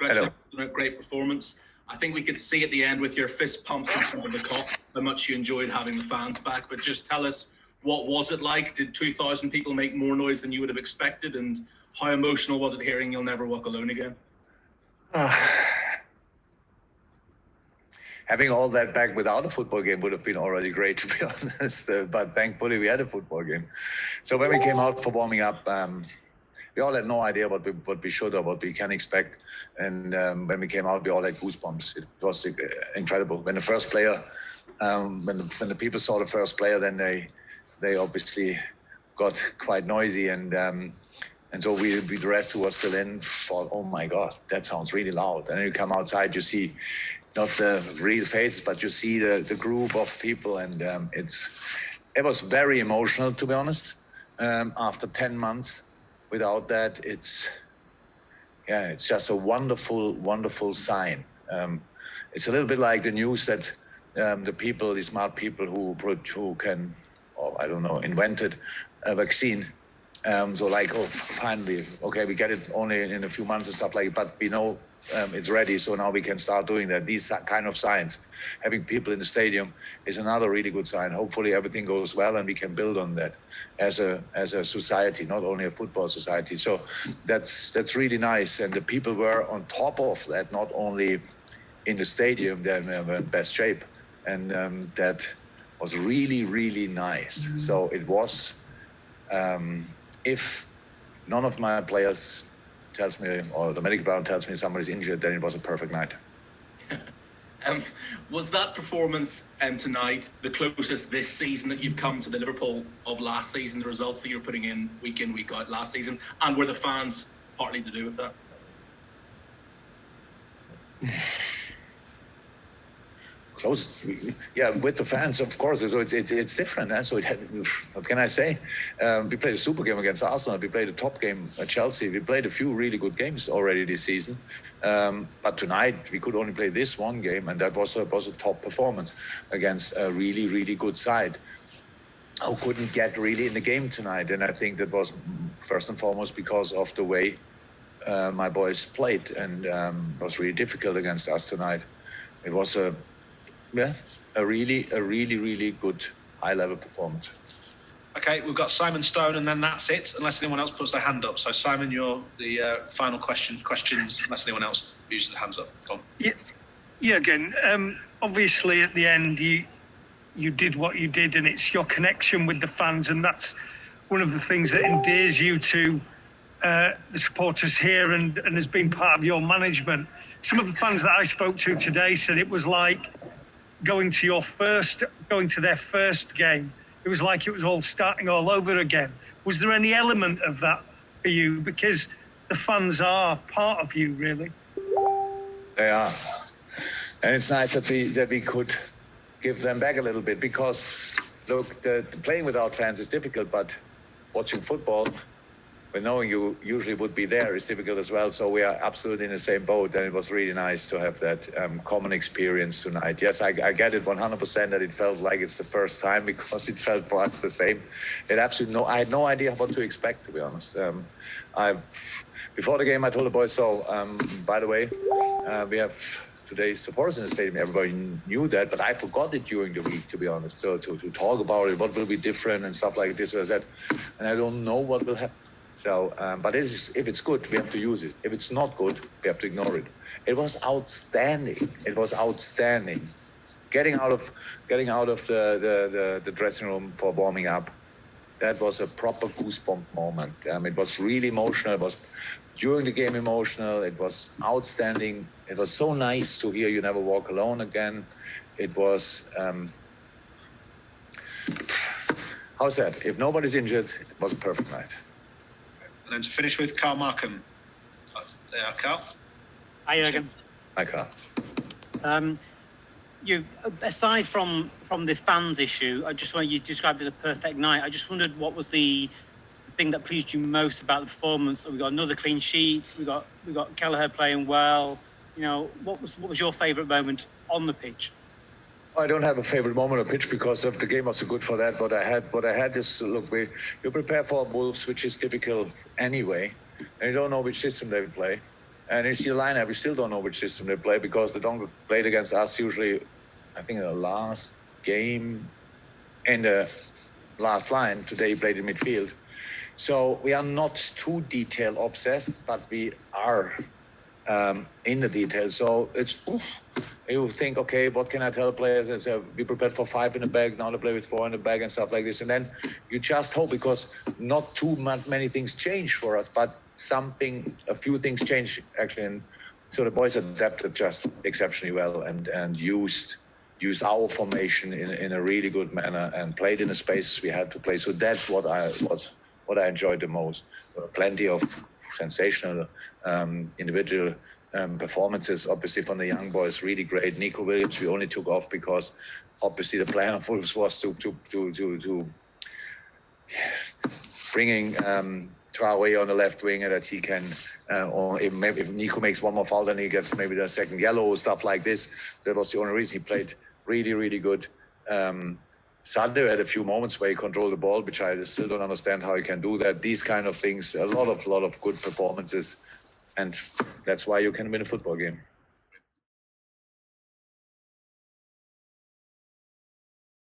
Congratulations on a great performance. I think we could see at the end with your fist pumps in front of the Kop how much you enjoyed having the fans back. But just tell us, what was it like? Did 2,000 people make more noise than you would have expected? And how emotional was it hearing You'll Never Walk Alone again? Having all that back without a football game would have been already great, to be honest. But thankfully, we had a football game. So when we came out for warming up, we all had no idea what we should or what we can expect. And when we came out, we all had goosebumps. It was incredible. When the first player, when the people saw the first player, then they obviously got quite noisy, and so we the rest who was still in thought, oh my God, that sounds really loud. And then you come outside, you see not the real faces, but you see the group of people, and it was very emotional, to be honest. After 10 months without that, it's just a wonderful, wonderful sign. It's a little bit like the news that the smart people who can, or I don't know, invented a vaccine. So like, oh, finally, okay, we get it only in a few months and stuff like that, but we know it's ready, so now we can start doing that. These kind of signs, having people in the stadium, is another really good sign. Hopefully everything goes well and we can build on that as a society, not only a football society. So that's really nice. And the people were on top of that, not only in the stadium, they were in best shape. And that was really, really nice. So it was, if none of my players tells me, or the medical ground tells me somebody's injured, then it was a perfect night. Was that performance tonight the closest this season that you've come to the Liverpool of last season, the results that you're putting in, week out last season, and were the fans partly to do with that? Close, yeah, with the fans, of course. So it's different. So what can I say? We played a super game against Arsenal. We played a top game at Chelsea. We played a few really good games already this season. But tonight we could only play this one game, and that was a top performance against a really, really good side who couldn't get really in the game tonight. And I think that was first and foremost because of the way my boys played, and it was really difficult against us tonight. It was a really, really good high-level performance. Okay, we've got Simon Stone, and then that's it, unless anyone else puts their hand up. So, Simon, you're the final questions, unless anyone else uses their hands up. Go on. Yeah, again, obviously at the end, you did what you did, and it's your connection with the fans, and that's one of the things that endears you to the supporters here and has been part of your management. Some of the fans that I spoke to today said it was like going to their first game. It was like it was all starting all over again. Was there any element of that for you? Because the fans are part of you, really. They are. And it's nice that we could give them back a little bit, because look, the playing without fans is difficult, but watching football, when knowing you usually would be there, is difficult as well. So we are absolutely in the same boat, and it was really nice to have that common experience tonight. Yes, I get it 100% that it felt like it's the first time, because it felt for us the same. I had no idea what to expect, to be honest. Before the game, I told the boys, so by the way, we have today's supporters in the stadium. Everybody knew that, but I forgot it during the week, to be honest. So to talk about it, what will be different and stuff like this or that, and I don't know what will happen. So, but if it's good, we have to use it. If it's not good, we have to ignore it. It was outstanding. It was outstanding. Getting out of the dressing room for warming up, that was a proper goosebump moment. It was really emotional. It was during the game emotional. It was outstanding. It was so nice to hear "You Never Walk Alone" again. It was, how's that? If nobody's injured, it was a perfect night. And then to finish with, Carl Markham. There, Carl. Hi, Jurgen. Hi, Carl. You, aside from the fans issue, I just want you described it as a perfect night. I just wondered what was the thing that pleased you most about the performance. We got another clean sheet. We got Kelleher playing well. You know, what was your favourite moment on the pitch? I don't have a favorite moment on the pitch, because the game was so good for that. What I had is, look, you prepare for Wolves, which is difficult anyway, and you don't know which system they will play. And you see the lineup, we still don't know which system they play because they don't play against us usually. I think in the last game in the last line today he played in midfield. So we are not too detail obsessed, but we are in the details. So it's you think, okay, what can I tell players? I say, be prepared for 5 in the back. Now they play with 4 in the back and stuff like this. And then you just hope, because not too many things change for us, but a few things change actually. And so the boys adapted just exceptionally well and used our formation in a really good manner and played in the spaces we had to play. So that's what I enjoyed the most. Plenty of sensational individual performances, obviously from the young boys, really great. Nico Williams, we only took off because obviously the plan of Wolves was to bringing Traoré on the left wing, and that he can, or if Nico makes one more foul, then he gets maybe the second yellow, stuff like this. That was the only reason. He played really, really good. Sunday had a few moments where he controlled the ball, which I still don't understand how he can do that. These kind of things, a lot of good performances, and that's why you can win a football game.